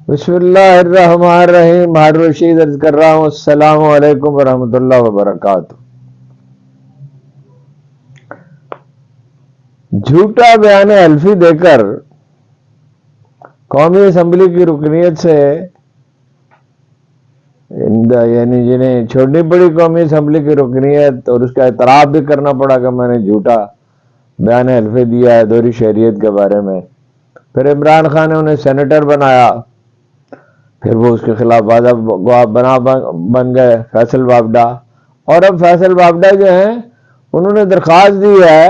بسم اللہ الرحمن الرحیم. ہارون رشید عرض کر رہا ہوں. السلام علیکم ورحمۃ اللہ وبرکاتہ. جھوٹا بیان حلفی دے کر قومی اسمبلی کی رکنیت سے یعنی جنہیں چھوڑنی پڑی قومی اسمبلی کی رکنیت اور اس کا اعتراف بھی کرنا پڑا کہ میں نے جھوٹا بیان حلفی دیا ہے دوہری شہریت کے بارے میں. پھر عمران خان نے انہیں سینیٹر بنایا. پھر وہ اس کے خلاف بن گئے فیصل وابڈا. اور اب فیصل وابڈا جو ہیں انہوں نے درخواست دی ہے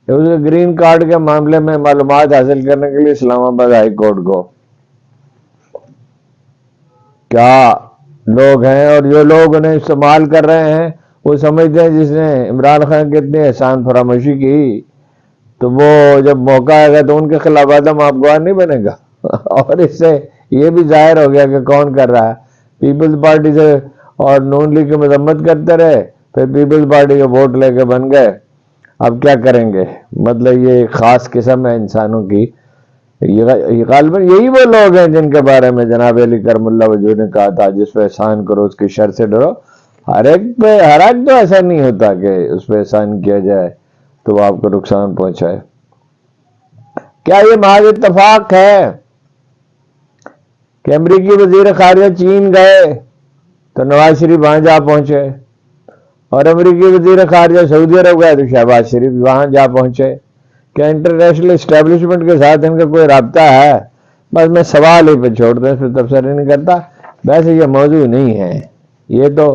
کہ اس کے گرین کارڈ کے معاملے میں معلومات حاصل کرنے کے لیے اسلام آباد ہائی کورٹ کو. کیا لوگ ہیں, اور جو لوگ انہیں استعمال کر رہے ہیں وہ سمجھتے ہیں جس نے عمران خان کی اتنی احسان فراموشی کی تو وہ جب موقع آئے گا تو ان کے خلاف عدم افغان نہیں بنے گا. اور اس سے یہ بھی ظاہر ہو گیا کہ کون کر رہا ہے. پیپلز پارٹی سے اور نون لیگ کی مذمت کرتے رہے, پھر پیپلز پارٹی کے ووٹ لے کے بن گئے. اب کیا کریں گے؟ مطلب یہ ایک خاص قسم ہے انسانوں کی. غالباً یہی وہ لوگ ہیں جن کے بارے میں جناب علی کرم اللہ وجہ نے کہا تھا جس پہ احسان کرو اس کی شر سے ڈرو. ہر ایک تو ایسا نہیں ہوتا کہ اس پہ احسان کیا جائے تو وہ آپ کو نقصان پہنچائے. کیا یہ محض اتفاق ہے کہ امریکی وزیر خارجہ چین گئے تو نواز شریف وہاں جا پہنچے, اور امریکی وزیر خارجہ سعودی عرب گئے تو شہباز شریف وہاں جا پہنچے؟ کیا انٹرنیشنل اسٹیبلشمنٹ کے ساتھ ان کا کوئی رابطہ ہے؟ بس میں سوال ہی پہ چھوڑ دوں, اس پہ تبصرہ نہیں کرتا. ویسے یہ موضوع نہیں ہے, یہ تو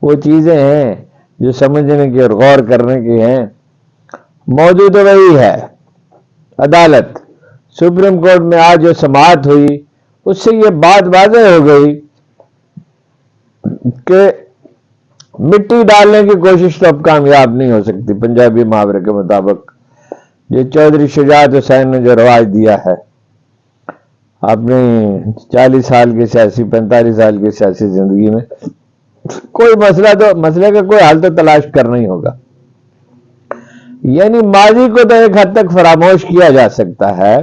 وہ چیزیں ہیں جو سمجھنے کی اور غور کرنے کی ہیں. موضوع تو وہی ہے عدالت. سپریم کورٹ میں آج جو سماعت ہوئی اس سے یہ بات واضح ہو گئی کہ مٹی ڈالنے کی کوشش تو اب کامیاب نہیں ہو سکتی. پنجابی محاورے کے مطابق یہ چودھری شجاعت حسین نے جو رواج دیا ہے اپنی 40 سال کی سیاسی 45 سال کی سیاسی زندگی میں, کوئی مسئلے کا کوئی حل تو تلاش کرنا ہی ہوگا. یعنی ماضی کو تو ایک حد تک فراموش کیا جا سکتا ہے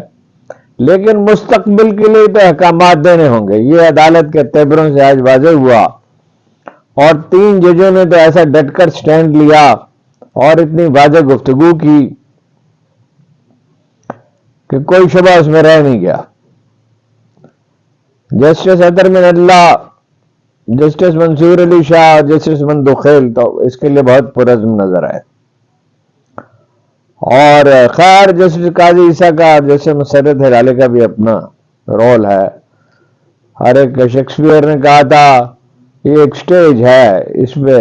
لیکن مستقبل کے لیے تو احکامات دینے ہوں گے. یہ عدالت کے تیبروں سے آج واضح ہوا, اور 3 ججوں نے تو ایسا ڈٹ کر سٹینڈ لیا اور اتنی واضح گفتگو کی کہ کوئی شبہ اس میں رہ نہیں گیا. جسٹس اطہر من اللہ, جسٹس منصور علی شاہ, جسٹس مندوخیل تو اس کے لیے بہت پرعزم نظر آئے. اور خیر جسٹس قاضی عیسیٰ کا اور جسٹس مسرت ہلالی کا بھی اپنا رول ہے. ہر ایک شیکسپیئر نے کہا تھا یہ ایک سٹیج ہے, اس پہ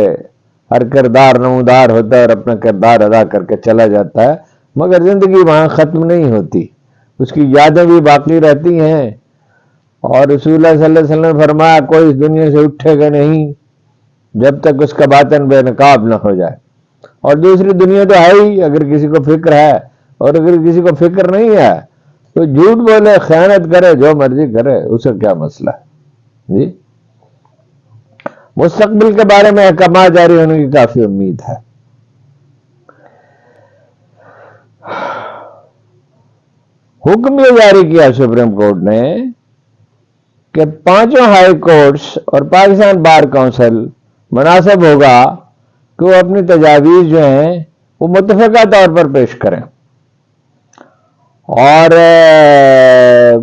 ہر کردار نمودار ہوتا ہے اور اپنا کردار ادا کر کے چلا جاتا ہے, مگر زندگی وہاں ختم نہیں ہوتی, اس کی یادیں بھی باقی رہتی ہیں. اور رسول اللہ صلی اللہ علیہ وسلم نے فرمایا کوئی اس دنیا سے اٹھے گا نہیں جب تک اس کا باطن بے نقاب نہ ہو جائے. اور دوسری دنیا تو ہے ہی, اگر کسی کو فکر ہے, اور اگر کسی کو فکر نہیں ہے تو جھوٹ بولے, خیانت کرے, جو مرضی کرے, اسے کیا مسئلہ ہے جی. مستقبل کے بارے میں احکامات جاری ہونے کی کافی امید ہے. حکم یہ جاری کیا سپریم کورٹ نے کہ 5 ہائی کورٹس اور پاکستان بار کونسل مناسب ہوگا کہ وہ اپنی تجاویز جو ہیں وہ متفقہ طور پر پیش کریں, اور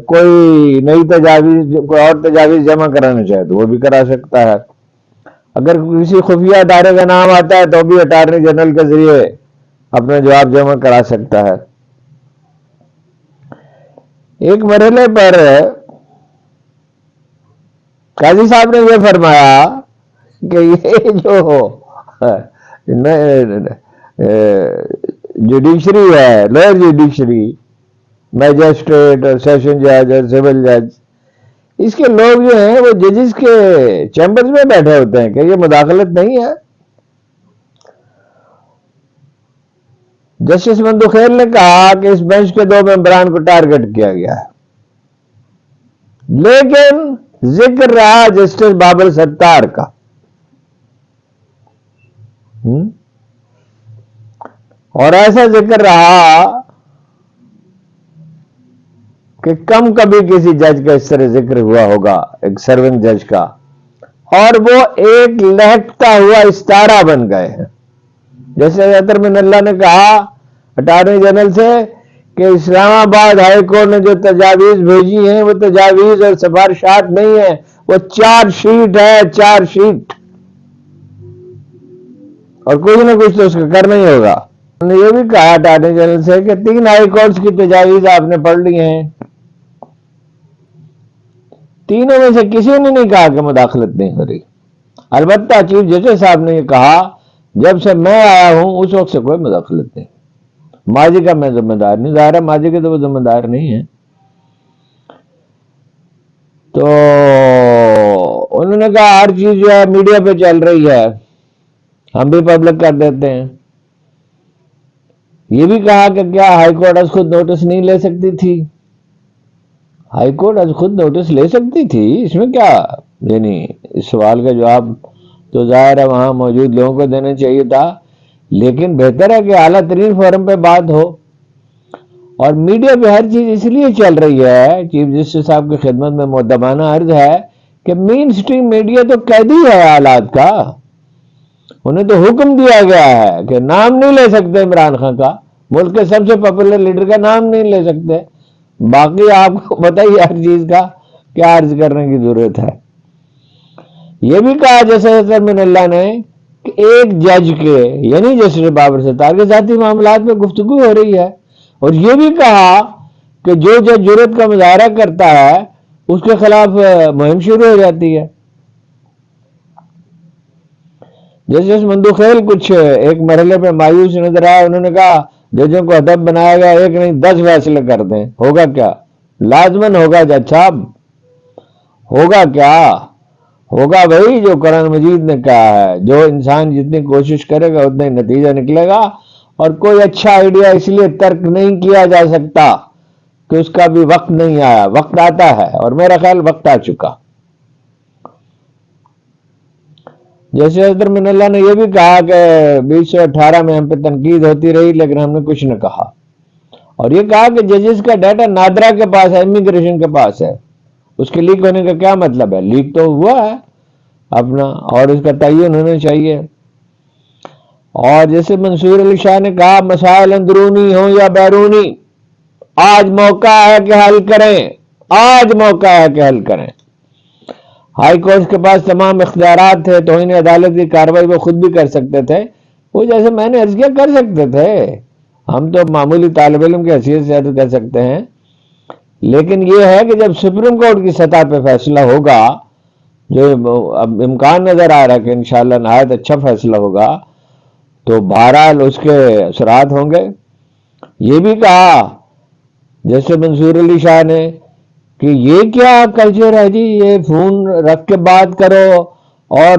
کوئی نئی تجاویز, کوئی اور تجاویز جمع کرانا چاہے تو وہ بھی کرا سکتا ہے. اگر کسی خفیہ ادارے کا نام آتا ہے تو بھی اٹارنی جنرل کے ذریعے اپنا جواب جمع کرا سکتا ہے. ایک مرحلے پر قاضی صاحب نے یہ فرمایا کہ یہ جو جوڈیشری ہے, لوئر جوڈیشری, میجسٹریٹ اور سیشن جج اور سول جج, اس کے لوگ جو ہیں وہ ججز کے چیمبرز میں بیٹھے ہوتے ہیں کہ یہ مداخلت نہیں ہے. جسٹس مندوخیل نے کہا کہ اس بینچ کے 2 ممبران کو ٹارگٹ کیا گیا ہے, لیکن ذکر رہا جسٹس بابر ستار کا. اور ایسا ذکر رہا کہ کم کبھی کسی جج کا اس طرح ذکر ہوا ہوگا، ایک سرونگ جج کا، اور وہ ایک لہکتا ہوا استارہ بن گئے ہیں. جیسے اطہر من اللہ نے کہا اٹارنی جنرل سے کہ اسلام آباد ہائی کورٹ نے جو تجاویز بھیجی ہیں وہ تجاویز اور سفارشات نہیں ہیں، وہ 4 شیٹ ہے، 4 شیٹ، اور کچھ نہ کچھ تو اس کا کرنا ہی ہوگا. انہوں نے یہ بھی کہا اٹارنی جنرل سے کہ 3 ہائی کورٹس کی تجاویز آپ نے پڑھ لی ہیں، تینوں میں سے کسی نے نہیں کہا کہ مداخلت نہیں ہو رہی. البتہ چیف جسٹس صاحب نے یہ کہا جب سے میں آیا ہوں اس وقت سے کوئی مداخلت نہیں. ماضی کا میں ذمہ دار نہیں، ظاہر ہے ماضی کے تو وہ ذمہ دار نہیں ہے. تو انہوں نے کہا ہر چیز جو ہے میڈیا پہ چل رہی ہے، ہم بھی پبلک کر دیتے ہیں. یہ بھی کہا کہ کیا ہائی کورٹ از خود نوٹس نہیں لے سکتی تھی؟ ہائی کورٹ از خود نوٹس لے سکتی تھی، اس میں کیا، یعنی اس سوال کا جواب تو ظاہر ہے وہاں موجود لوگوں کو دینا چاہیے تھا، لیکن بہتر ہے کہ اعلیٰ ترین فورم پہ بات ہو. اور میڈیا پہ ہر چیز اس لیے چل رہی ہے، چیف جسٹس صاحب کی خدمت میں مؤدبانہ عرض ہے کہ مین سٹریم میڈیا تو قیدی ہے حالات کا. انہیں تو حکم دیا گیا ہے کہ نام نہیں لے سکتے عمران خان کا، ملک کے سب سے پاپولر لیڈر کا نام نہیں لے سکتے. باقی آپ کو بتائیے ہر چیز کا کیا عرض کرنے کی ضرورت ہے. یہ بھی کہا جیسے اطہر من اللہ نے کہ ایک جج کے یعنی جسٹس بابر ستار کے ذاتی معاملات میں گفتگو ہو رہی ہے، اور یہ بھی کہا کہ جو جج جرات کا مظاہرہ کرتا ہے اس کے خلاف مہم شروع ہو جاتی ہے. جسٹس مندوخیل کچھ ایک مرحلے پہ مایوس نظر آیا. انہوں نے کہا ججوں کو ادب بنایا گیا، ایک نہیں 10 فیصلے کر دیں، ہوگا کیا؟ لازمن ہوگا جج صاحب، ہوگا کیا؟ ہوگا بھائی جو قرآن مجید نے کہا ہے، جو انسان جتنی کوشش کرے گا اتنا ہی نتیجہ نکلے گا. اور کوئی اچھا آئیڈیا اس لیے ترک نہیں کیا جا سکتا کہ اس کا بھی وقت نہیں آیا. وقت آتا ہے، اور میرا خیال وقت آ چکا. جیسے اطہر من اللہ نے یہ بھی کہا کہ 2018 میں ہم پہ تنقید ہوتی رہی لیکن ہم نے کچھ نہ کہا، اور یہ کہا کہ ججز کا ڈیٹا نادرا کے پاس ہے، امیگریشن کے پاس ہے. اس کے لیک ہونے کا کیا مطلب ہے؟ لیک تو ہوا ہے اپنا، اور اس کا تعین ہونا چاہیے. اور جیسے منصور علی شاہ نے کہا مسائل اندرونی ہوں یا بیرونی، آج موقع ہے کہ حل کریں، آج موقع ہے کہ حل کریں. ہائی کورٹ کے پاس تمام اختیارات تھے، توہین عدالت کی کارروائی وہ خود بھی کر سکتے تھے، وہ جیسے میں نے عرض کیا کر سکتے تھے. ہم تو معمولی طالب علم کی حیثیت سے عرض کر سکتے ہیں. لیکن یہ ہے کہ جب سپریم کورٹ کی سطح پہ فیصلہ ہوگا، جو اب امکان نظر آ رہا ہے کہ انشاءاللہ نہایت اچھا فیصلہ ہوگا، تو بہرحال اس کے اثرات ہوں گے. یہ بھی کہا جیسے منصور علی شاہ نے کہ یہ کیا کلچر ہے جی، یہ فون رکھ کے بات کرو، اور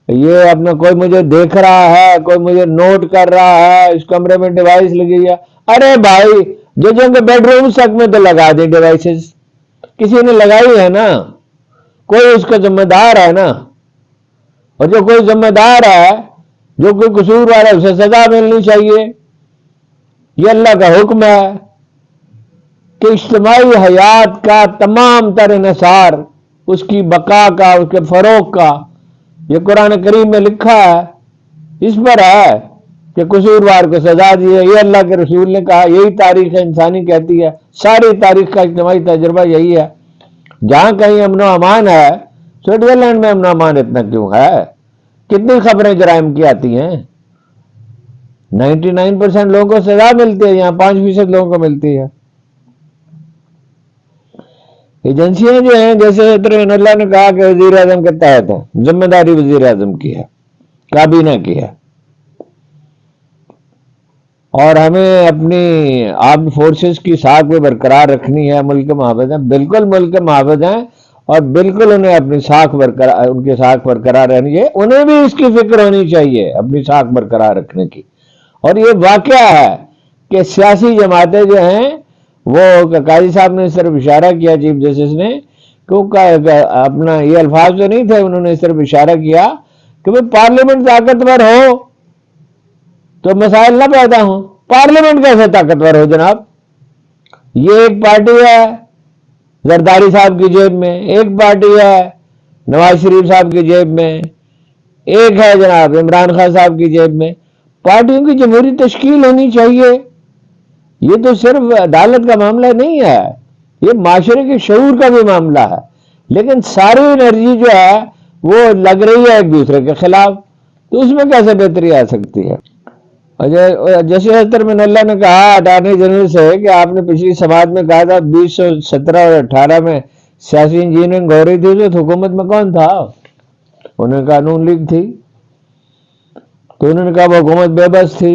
یہ اپنا کوئی مجھے دیکھ رہا ہے، کوئی مجھے نوٹ کر رہا ہے، اس کمرے میں ڈیوائس لگی ہے. ارے بھائی ججوں کے بیڈ روم تک میں تو لگا دیں ڈیوائسز، کسی نے لگائی ہے نا، کوئی اس کا ذمہ دار ہے نا. اور جو کوئی ذمہ دار ہے، جو کوئی قصور والا ہے، اسے سزا ملنی چاہیے. یہ اللہ کا حکم ہے کہ اجتماعی حیات کا تمام تر انحصار، اس کی بقا کا، اس کے فروغ کا، یہ قرآن کریم میں لکھا ہے، اس پر ہے کہ قصوروار کو سزا دی ہے. یہ اللہ کے رسول نے کہا، یہی تاریخ انسانی کہتی ہے، ساری تاریخ کا اجتماعی تجربہ یہی ہے. جہاں کہیں امن و امان ہے، سوئٹزرلینڈ میں امن و امان اتنا کیوں ہے؟ کتنی خبریں جرائم کی آتی ہیں، 99% لوگوں کو سزا ملتی ہے، یہاں 5% لوگوں کو ملتی ہے. ایجنسیاں جو ہیں جیسے اطہر اللہ نے کہا کہ وزیر اعظم کے تحت ہیں، ذمہ داری وزیر اعظم کی ہے، کابینہ کی ہے، اور ہمیں اپنی آرمڈ فورسز کی ساکھ بھی برقرار رکھنی ہے. ملک کے محافظ ہیں، بالکل ملک کے محافظ ہیں، اور بالکل انہیں اپنی ساکھ برقرار، ان کی ساکھ برقرار رہنی ہے. انہیں بھی اس کی فکر ہونی چاہیے اپنی ساکھ برقرار رکھنے کی. اور یہ واقعہ ہے کہ سیاسی جماعتیں جو ہیں، وہ قاضی صاحب نے اس طرف اشارہ کیا چیف جسٹس نے، کہ اپنا یہ الفاظ تو نہیں تھے، انہوں نے اس طرف اشارہ کیا کہ بھئی پارلیمنٹ طاقتور ہو تو مسائل نہ پیدا ہوں. پارلیمنٹ کیسے طاقتور ہو جناب؟ یہ ایک پارٹی ہے زرداری صاحب کی جیب میں، ایک پارٹی ہے نواز شریف صاحب کی جیب میں، ایک ہے جناب عمران خان صاحب کی جیب میں۔ پارٹیوں کی جمہوری تشکیل ہونی چاہیے۔ یہ تو صرف عدالت کا معاملہ نہیں ہے، یہ معاشرے کے شعور کا بھی معاملہ ہے، لیکن ساری انرجی جو ہے وہ لگ رہی ہے ایک دوسرے کے خلاف، تو اس میں کیسے بہتری آ سکتی ہے؟ جیسے حضرت من اللہ نے کہا اٹارنی جنرل سے کہ آپ نے پچھلی سماعت میں کہا تھا 2017 اور 18 میں سیاسی انجینئرنگ ہو رہی تھی، تو حکومت میں کون تھا؟ انہوں نے کہا نون لیگ تھی۔ تو انہوں نے کہا وہ حکومت بے بس تھی۔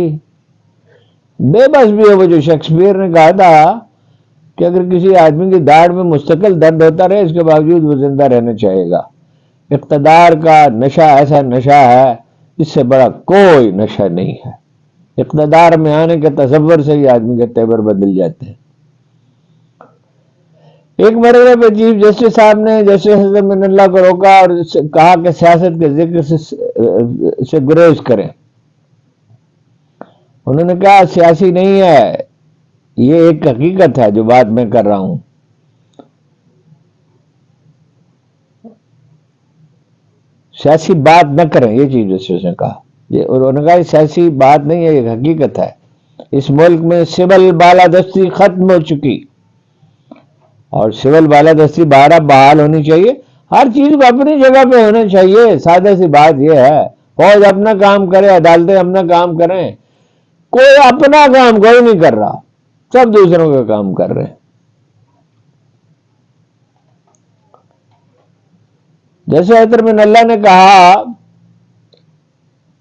بے بس بھی ہے وہ جو شیکسپیئر نے کہا تھا کہ اگر کسی آدمی کی داڑھ میں مستقل درد ہوتا رہے اس کے باوجود وہ زندہ رہنا چاہے گا۔ اقتدار کا نشہ ایسا نشہ ہے جس سے بڑا کوئی نشہ نہیں ہے۔ اقتدار میں آنے کے تصور سے ہی آدمی کے تیور بدل جاتے ہیں۔ ایک مرتبہ پہ چیف جسٹس صاحب نے جسٹس حسن من اللہ کو روکا اور کہا کہ سیاست کے ذکر سے گریز کریں۔ انہوں نے کہا سیاسی نہیں ہے، یہ ایک حقیقت ہے جو بات میں کر رہا ہوں۔ سیاسی بات نہ کریں، یہ چیف جسٹس نے کہا۔ انہوں نے کہا سیاسی بات نہیں ہے، یہ حقیقت ہے۔ اس ملک میں سول بالادستی ختم ہو چکی، اور سول بالادستی بحال ہونی چاہیے۔ ہر چیز کو اپنی جگہ پہ ہونا چاہیے۔ سادہ سی بات یہ ہے، فوج اپنا کام کرے، عدالتیں اپنا کام کریں۔ کوئی اپنا کام کوئی نہیں کر رہا، سب دوسروں کا کام کر رہے ہیں۔ جیسے حضرت من اللہ نے کہا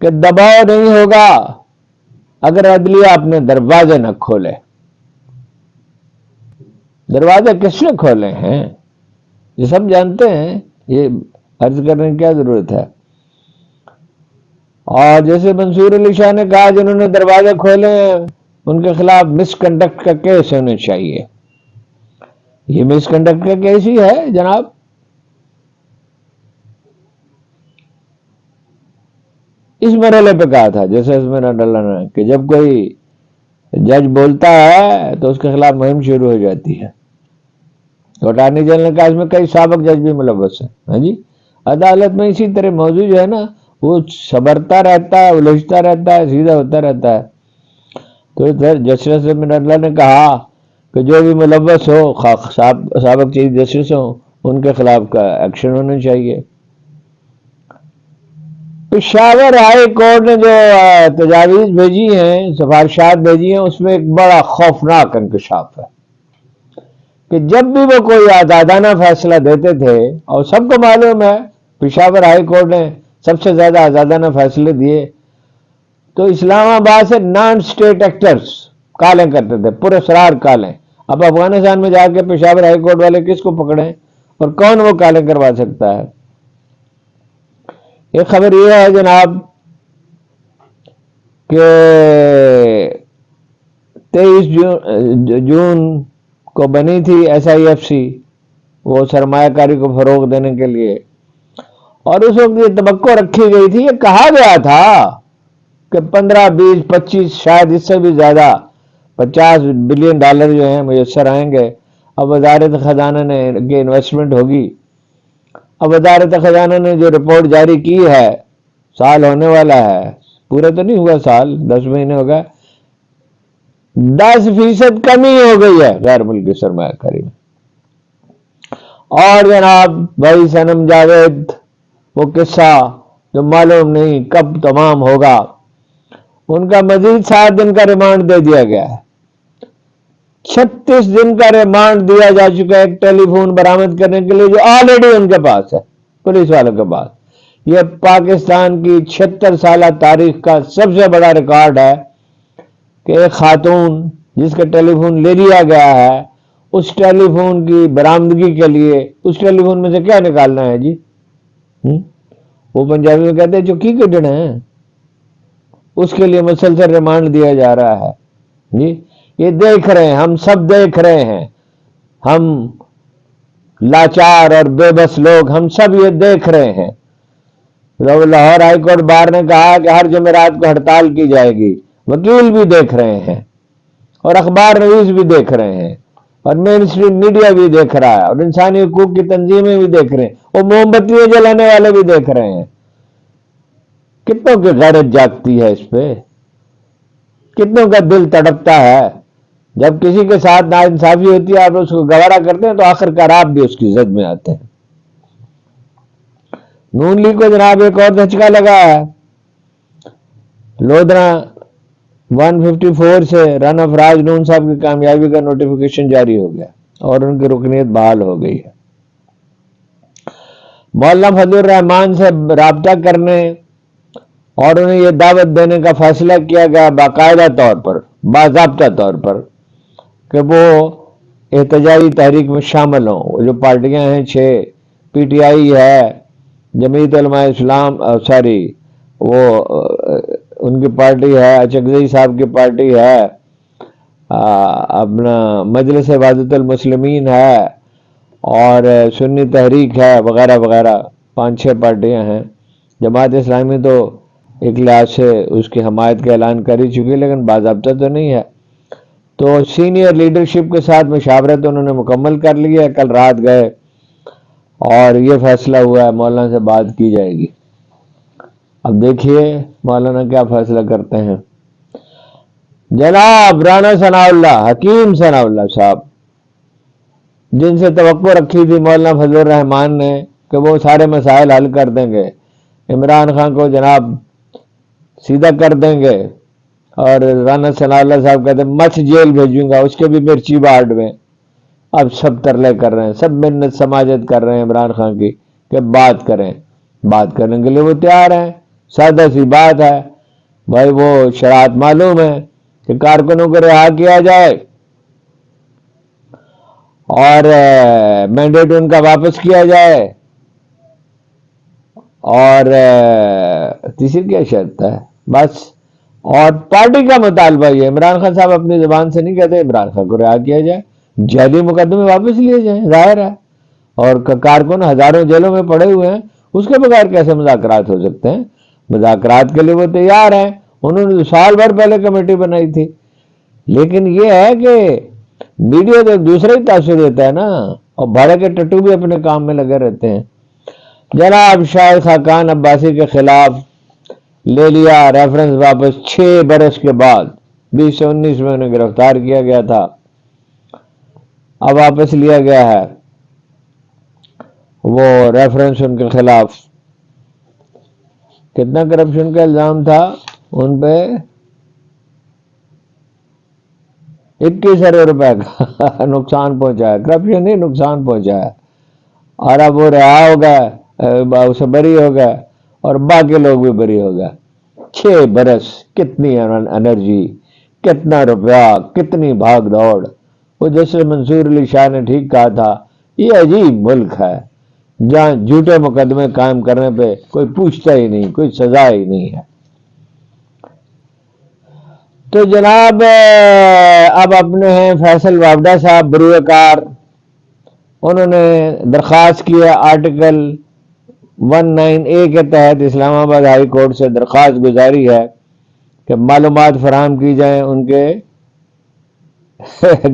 کہ دباؤ نہیں ہوگا اگر عدلیہ اپنے دروازے نہ کھولے۔ دروازے کس نے کھولے ہیں یہ سب جانتے ہیں، یہ عرض کرنے کی کیا ضرورت ہے۔ اور جیسے منصور علی شاہ نے کہا جنہوں نے دروازے کھولے ہیں ان کے خلاف مس کنڈکٹ کا کیس ہونا چاہیے۔ یہ مس کنڈکٹ کا کیس ہی ہے جناب۔ اس مرحلے پہ کہا تھا جیسے اس میں اللہ نے کہ جب کوئی جج بولتا ہے تو اس کے خلاف مہم شروع ہو جاتی ہے۔ اٹارنی جنرل نے کہا اس میں کئی سابق جج بھی ملوث ہیں۔ ہاں جی، عدالت میں اسی طرح موضوع جو ہے نا وہ سبرتا رہتا ہے، الجھتا رہتا ہے، سیدھا ہوتا رہتا ہے۔ تو جسٹس من اللہ نے کہا کہ جو بھی ملوث ہو، سابق چیف جسٹس ہوں، ان کے خلاف کا ایکشن ہونا چاہیے۔ پشاور ہائی کورٹ نے جو تجاویز بھیجی ہیں، سفارشات بھیجی ہیں، اس میں ایک بڑا خوفناک انکشاف ہے کہ جب بھی وہ کوئی آزادانہ فیصلہ دیتے تھے، اور سب کو معلوم ہے پشاور ہائی کورٹ نے سب سے زیادہ آزادانہ فیصلے دیے، تو اسلام آباد سے نان سٹیٹ ایکٹرز کالیں کرتے تھے، پراسرار کالیں۔ اب افغانستان میں جا کے پشاور ہائی کورٹ والے کس کو پکڑیں اور کون وہ کالیں کروا سکتا ہے؟ ایک خبر یہ ہے جناب کہ 23 جون کو بنی تھی SIFC، وہ سرمایہ کاری کو فروغ دینے کے لیے، اور اس وقت یہ توقع رکھی گئی تھی، یہ کہا گیا تھا کہ 15 20 25 شاید اس سے بھی زیادہ $50 بلین جو ہیں میسر آئیں گے۔ اب وزارت خزانہ نے کہ انویسٹمنٹ ہوگی، اب وزارت خزانہ نے جو رپورٹ جاری کی ہے، سال ہونے والا ہے، پورا تو نہیں ہوا سال، 10 مہینے ہو گئے، 10% کمی ہو گئی ہے غیر ملکی سرمایہ کاری میں۔ اور جناب بھائی صنم جاوید، وہ قصہ جو معلوم نہیں کب تمام ہوگا، ان کا مزید 7 دن کا ریمانڈ دے دیا گیا ہے۔ 36 دن کا ریمانڈ دیا جا چکا ہے ایک ٹیلی فون برآمد کرنے کے لیے جو آلریڈی ان کے پاس ہے، پولیس والوں کے پاس۔ یہ پاکستان کی 76 سالہ تاریخ کا سب سے بڑا ریکارڈ ہے کہ ایک خاتون جس کا ٹیلی فون لے لیا گیا ہے، اس ٹیلی فون کی برآمدگی کے لیے اس ٹیلی فون میں سے کیا نکالنا ہے جی؟ وہ پنجابی میں کہتے ہیں چکی کٹنا ہے، اس کے لیے مسلسل ریمانڈ دیا جا رہا ہے جی۔ یہ دیکھ رہے ہیں، ہم سب دیکھ رہے ہیں، ہم لاچار اور بے بس لوگ، ہم سب یہ دیکھ رہے ہیں۔ لاہور ہائی کورٹ بار نے کہا کہ ہر جمعرات کو ہڑتال کی جائے گی، وکیل بھی دیکھ رہے ہیں اور اخبار نویس بھی دیکھ رہے ہیں۔ اور مین اسٹریم میڈیا بھی دیکھ رہا ہے اور انسانی حقوق کی تنظیمیں بھی دیکھ رہے ہیں اور موم بتیاں جلانے والے بھی دیکھ رہے ہیں. کتنوں کی غیرت جاگتی ہے اس پہ, کتنوں کا دل تڑپتا ہے. جب کسی کے ساتھ ناانصافی ہوتی ہے آپ اس کو گوارا کرتے ہیں تو آخرکار آپ بھی اس کی زد میں آتے ہیں. نون لیگ کو جناب ایک اور دھچکا لگا ہے. لودھرا 154 سے رن آف راج نون صاحب کی کامیابی کا نوٹیفیکیشن جاری ہو گیا اور ان کی رکنیت بحال ہو گئی ہے. مولانا فضل الرحمان سے رابطہ کرنے اور انہیں یہ دعوت دینے کا فیصلہ کیا گیا باقاعدہ طور پر, باضابطہ طور پر, کہ وہ احتجاجی تحریک میں شامل ہوں. وہ جو پارٹیاں ہیں 6, پی ٹی آئی ہے, جمعیت علماء اسلام, وہ ان کی پارٹی ہے, اچکزئی صاحب کی پارٹی ہے, اپنا مجلس وحدت المسلمین ہے, اور سنی تحریک ہے, وغیرہ وغیرہ 5-6 پارٹیاں ہیں. جماعت اسلامی تو ایک لحاظ سے اس کی حمایت کا اعلان کر ہی چکی, لیکن باضابطہ تو نہیں ہے. تو سینئر لیڈرشپ کے ساتھ مشاورت انہوں نے مکمل کر لی ہے. کل رات گئے اور یہ فیصلہ ہوا ہے مولانا سے بات کی جائے گی. اب دیکھیے مولانا کیا فیصلہ کرتے ہیں. جناب رانا ثناء اللہ, حکیم ثناء اللہ صاحب, جن سے توقع رکھی تھی مولانا فضل الرحمان نے کہ وہ سارے مسائل حل کر دیں گے, عمران خان کو جناب سیدھا کر دیں گے, اور رانا ثناء اللہ صاحب کہتے ہیں مچھ جیل بھیجوں گا, اس کے بھی مرچی بارڈ میں. اب سب ترلے کر رہے ہیں, سب منت سماجت کر رہے ہیں عمران خان کی کہ بات کریں. بات کرنے کے لیے وہ تیار ہیں, سادہ سی بات ہے بھائی. وہ شرائط معلوم ہے کہ کارکنوں کو رہا کیا جائے اور مینڈیٹ ان کا واپس کیا جائے, اور تیسری کیا شرط ہے بس, اور پارٹی کا مطالبہ یہ. عمران خان صاحب اپنی زبان سے نہیں کہتے عمران خان کو رہا کیا جائے, جعلی مقدمے واپس لیے جائیں, ظاہر ہے. اور کارکن ہزاروں جیلوں میں پڑے ہوئے ہیں, اس کے بغیر کیسے مذاکرات ہو سکتے ہیں؟ مذاکرات کے لیے وہ تیار ہیں. انہوں نے سال بھر پہلے کمیٹی بنائی تھی. لیکن یہ ہے کہ میڈیا تو ایک دوسرا ہی تاثر دیتا ہے نا, اور بھاڑے کے ٹٹو بھی اپنے کام میں لگے رہتے ہیں. جناب شاہد خاقان عباسی کے خلاف لے لیا ریفرنس واپس 6 برس کے بعد. 2019 میں انہیں گرفتار کیا گیا تھا, اب واپس لیا گیا ہے وہ ریفرنس ان کے خلاف. کتنا کرپشن کا الزام تھا ان پہ؟ 21 ارب روپے کا نقصان پہنچایا. کرپشن نہیں, نقصان پہنچایا. اور اب وہ رہا ہو گیا, اسے بری ہو گیا, اور باقی لوگ بھی بری ہو گئے. 6 برس, کتنی انرجی, کتنا روپیہ, کتنی بھاگ دوڑ. وہ جیسے منصور علی شاہ نے ٹھیک کہا تھا, یہ عجیب ملک ہے جہاں جھوٹے مقدمے قائم کرنے پہ کوئی پوچھتا ہی نہیں, کوئی سزا ہی نہیں ہے. تو جناب اب اپنے ہیں فیصل وابڈا صاحب بروئے کار. انہوں نے درخواست کی ہے آرٹیکل 19A کے تحت اسلام آباد ہائی کورٹ سے درخواست گزاری ہے کہ معلومات فراہم کی جائیں ان کے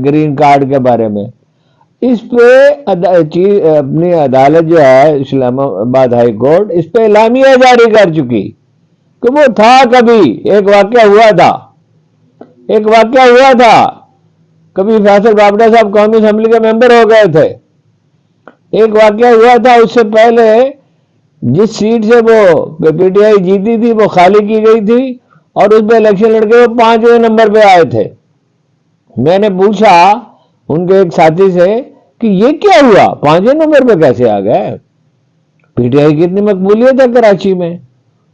گرین کارڈ کے بارے میں. اس پہ اپنی عدالت جو ہے اسلام آباد ہائی کورٹ اس پہ اعلامیہ جاری کر چکی کہ وہ تھا کبھی ایک واقعہ ہوا تھا کبھی فیصل وابڈا صاحب قومی اسمبلی کے ممبر ہو گئے تھے. ایک واقعہ ہوا تھا اس سے پہلے جس سیٹ سے وہ پی ٹی آئی جیتی تھی وہ خالی کی گئی تھی اور اس پہ الیکشن لڑ کے وہ 5ویں نمبر پہ آئے تھے. میں نے پوچھا ان کے ایک ساتھی سے کہ یہ کیا ہوا, 5ویں نمبر پہ کیسے آ گئے؟ پی ٹی آئی کی اتنی مقبولیت ہے کراچی میں.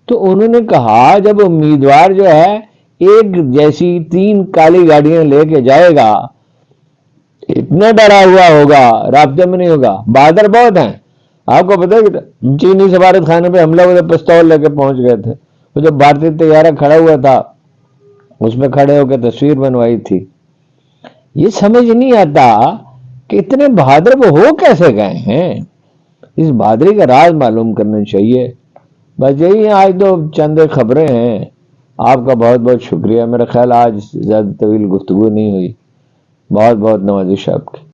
تو انہوں نے کہا جب امیدوار جو ہے ایک جیسی 3 کالی گاڑیاں لے کے جائے گا, اتنا ڈرا ہوا ہوگا, رابطے میں نہیں ہوگا. بہادر بہت ہیں. آپ کو پتا ہے چینی سفارت خانے پہ حملہ ہوئے, پستول لے کے پہنچ گئے تھے. وہ جب بھارتی طیارہ کھڑا ہوا تھا اس میں کھڑے ہو کے تصویر بنوائی تھی. یہ سمجھ نہیں آتا کہ اتنے بہادر وہ ہو کیسے گئے ہیں. اس بہادری کا راز معلوم کرنا چاہیے. بس یہی آج تو چند خبریں ہیں. آپ کا بہت بہت شکریہ. میرا خیال آج زیادہ طویل گفتگو نہیں ہوئی. بہت بہت نوازش آپ کی.